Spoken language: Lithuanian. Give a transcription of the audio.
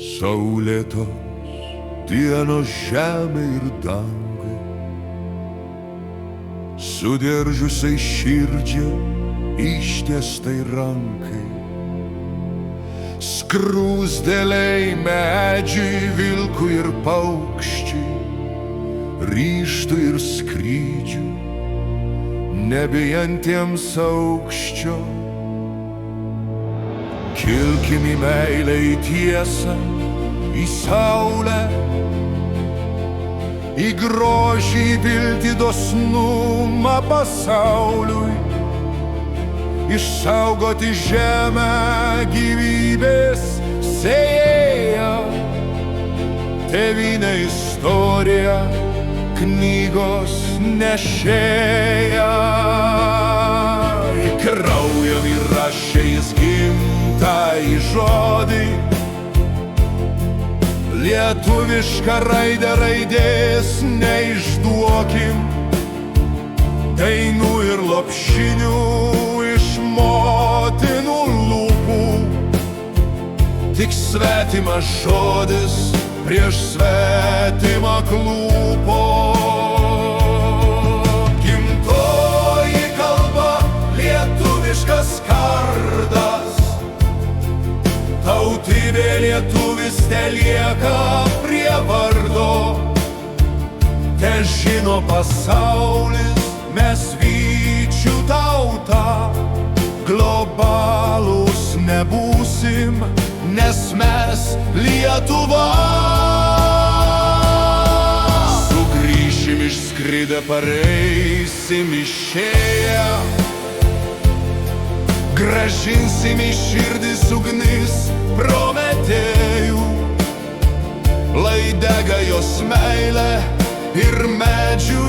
Saulėtos dienos žemė ir dangai, sudiržusiai širdžiai ištiestai rankai, skruzdėliai medžiai, vilkui ir paukščiai, ryžtui ir skrydžių, nebijantiems aukščio. Kilkim į meilę, į tiesą, į saulę, į grožį, į viltį, dosnumą pasauliui, išsaugoti žemę, gyvybės sėjėją, tėvynę, istoriją, knygos nešėją. Į kraują įrašė jis gimtąjį žodį, lietuvišką raidę raidės neišduokim, dainų ir lopšinių iš motinų lūpų, tik svetimas žodis prieš svetimą klūpo. Gimtoji kalba, lietuviškas kardas, tautybė lietuvis telieka prie vardo. Težino pasaulis, mes vyčių tauta, globalūs nebūsim, nes mes Lietuva. Sugrįšim išskridę, pareisim išėję, grąžinsim į širdis ugnis Prometėjų, lai dega jos meilė ir medžių